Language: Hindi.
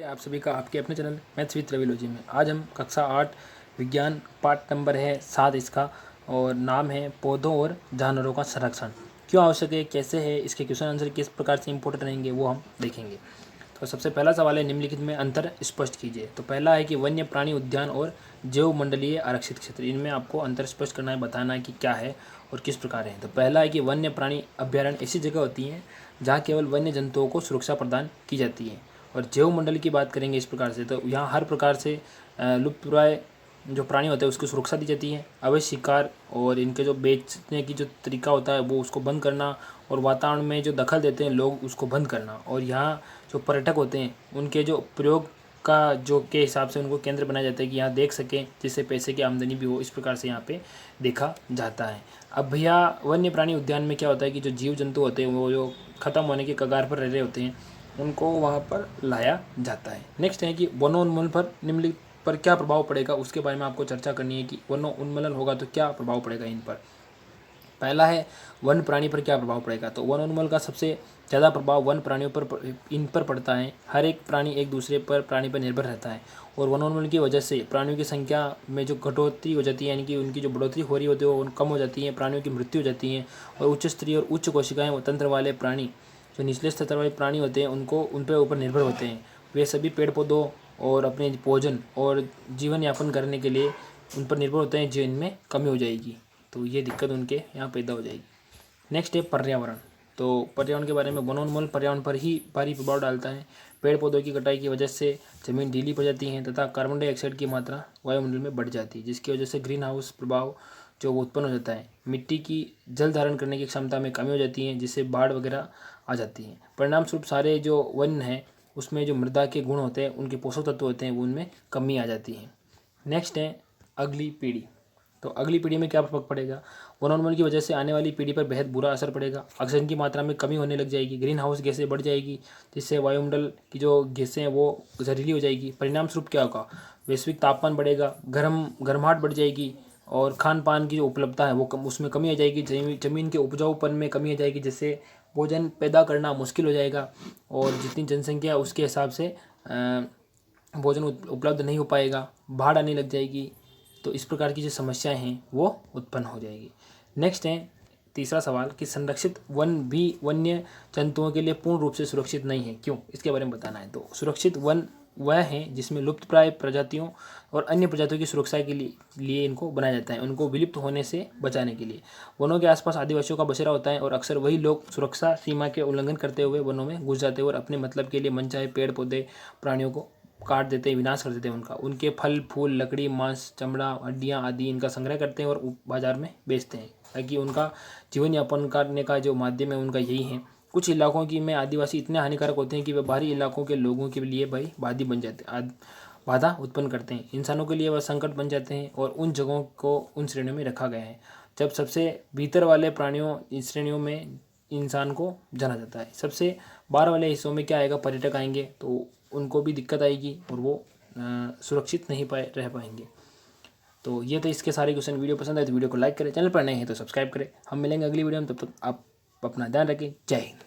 आप सभी का आपके अपने चैनल मैथ्स विद ट्रेविलॉजी में आज हम कक्षा 8 विज्ञान पाठ नंबर है 7 इसका और नाम है पौधों और जानवरों का संरक्षण क्यों आवश्यक है, कैसे है, इसके क्वेश्चन आंसर किस प्रकार से इंपॉर्टेंट रहेंगे वो हम देखेंगे। तो सबसे पहला सवाल है, निम्नलिखित में अंतर स्पष्ट कीजिए। तो पहला है कि वन्य प्राणी उद्यान और जैव मंडलीय आरक्षित क्षेत्र, इनमें आपको अंतर स्पष्ट करना है, बताना है कि क्या है और किस प्रकार है। तो पहला है कि वन्य प्राणी अभ्यारण्य ऐसी जगह होती हैं जहाँ केवल वन्य जंतुओं को सुरक्षा प्रदान की जाती है। और जैव मंडल की बात करेंगे इस प्रकार से, तो यहाँ हर प्रकार से लुप्तप्राय जो प्राणी होते हैं उसकी सुरक्षा दी जाती है। अवैध शिकार और इनके जो बेचने की जो तरीका होता है वो उसको बंद करना, और वातावरण में जो दखल देते हैं लोग उसको बंद करना, और यहाँ जो पर्यटक होते हैं उनके जो प्रयोग का जो के हिसाब से उनको केंद्र बनाया जाता है कि यहाँ देख सकें, जिससे पैसे की आमदनी भी हो, इस प्रकार से यहाँ पे देखा जाता है। अब भैया वन्य प्राणी उद्यान में क्या होता है कि जो जीव जंतु होते हैं वो जो ख़त्म होने के कगार पर रह रहे होते हैं उनको वहाँ पर लाया जाता है। नेक्स्ट है कि वनोन्मूलन पर निम्नलिखित पर क्या प्रभाव पड़ेगा, उसके बारे में आपको चर्चा करनी है कि वनोन्मूलन होगा तो क्या प्रभाव पड़ेगा इन पर। पहला है वन प्राणी पर क्या प्रभाव पड़ेगा। तो वनोन्मूलन का सबसे ज़्यादा प्रभाव वन प्राणियों पर इन पर पड़ता है। हर एक प्राणी एक दूसरे पर प्राणी पर निर्भर रहता है, और वनोन्मूलन की वजह से प्राणियों की संख्या में जो कटौती हो जाती है, यानी कि उनकी जो बढ़ोतरी हो रही होती है वो कम हो जाती है, प्राणियों की मृत्यु हो जाती है। और उच्च स्तरीय और उच्च कोशिकाएँ तंत्र वाले प्राणी, जो निचले स्तर वाले प्राणी होते हैं, उनको उन पर ऊपर निर्भर होते हैं। वे सभी पेड़ पौधों और अपने भोजन और जीवन यापन करने के लिए उन पर निर्भर होते हैं, जिनमें कमी हो जाएगी तो ये दिक्कत उनके यहाँ पैदा हो जाएगी। नेक्स्ट है पर्यावरण। तो पर्यावरण के बारे में, वनोन्मूलन पर्यावरण पर ही भारी प्रभाव डालता है। पेड़ पौधों की कटाई की वजह से जमीन ढीली पड़ जाती है तथा कार्बन डाइऑक्साइड की मात्रा वायुमंडल में बढ़ जाती है, जिसकी वजह से ग्रीन हाउस प्रभाव जो उत्पन्न हो जाता है। मिट्टी की जल धारण करने की क्षमता में कमी हो जाती है, जिससे बाढ़ वगैरह आ जाती है। परिणाम स्वरूप सारे जो वन हैं उसमें जो मृदा के गुण होते हैं, उनके पोषक तत्व होते हैं, वो उनमें कमी आ जाती है। नेक्स्ट है अगली पीढ़ी। तो अगली पीढ़ी में क्या प्रभाव पड़ेगा। वनोन्मूलन की वजह से आने वाली पीढ़ी पर बेहद बुरा असर पड़ेगा। ऑक्सीजन की मात्रा में कमी होने लग जाएगी, ग्रीन हाउस गैसें बढ़ जाएगी, जिससे वायुमंडल की जो गैसें हैं वो जहरीली हो जाएगी। परिणाम स्वरूप क्या होगा, वैश्विक तापमान बढ़ेगा, गर्माहट बढ़ जाएगी, और खान पान की जो उपलब्धता है वो उसमें कमी आ जाएगी। जमीन के उपजाऊपन में कमी आ जाएगी, जिससे भोजन पैदा करना मुश्किल हो जाएगा, और जितनी जनसंख्या उसके हिसाब से भोजन उपलब्ध नहीं हो पाएगा, बाढ़ आने लग जाएगी। तो इस प्रकार की जो समस्याएं हैं वो उत्पन्न हो जाएगी। नेक्स्ट है तीसरा सवाल कि संरक्षित वन भी वन्य जंतुओं के लिए पूर्ण रूप से सुरक्षित नहीं है, क्यों, इसके बारे में बताना है। तो सुरक्षित वन वह है जिसमें लुप्तप्राय प्रजातियों और अन्य प्रजातियों की सुरक्षा के लिए इनको बनाया जाता है, उनको विलुप्त होने से बचाने के लिए। वनों के आसपास आदिवासियों का बसेरा होता है, और अक्सर वही लोग सुरक्षा सीमा के उल्लंघन करते हुए वनों में घुस जाते हैं और अपने मतलब के लिए मनचाहे पेड़ पौधे प्राणियों को काट देते हैं, विनाश कर देते हैं उनका। उनके फल फूल, लकड़ी, मांस, चमड़ा, हड्डियाँ आदि इनका संग्रह करते हैं और बाजार में बेचते हैं, ताकि उनका जीवन यापन करने का जो माध्यम है उनका यही है। कुछ इलाकों की में आदिवासी इतने हानिकारक होते हैं कि वे बाहरी इलाकों के लोगों के लिए भाई बादी बन जाते हैं, बाधा उत्पन्न करते हैं। इंसानों के लिए वह संकट बन जाते हैं, और उन जगहों को उन श्रेणियों में रखा गया है जब सबसे भीतर वाले प्राणियों इस श्रेणियों में इंसान को जाना जाता है। सबसे बाहर वाले हिस्सों में क्या आएगा, पर्यटक आएंगे तो उनको भी दिक्कत आएगी, और वो सुरक्षित नहीं रह पाएंगे। तो ये तो इसके सारे क्वेश्चन। वीडियो पसंद आए तो वीडियो को लाइक करें, चैनल पर नए हैं तो सब्सक्राइब करें। हम मिलेंगे अगली वीडियो में, तब तक आप अपना ध्यान रखें। जय हिंद।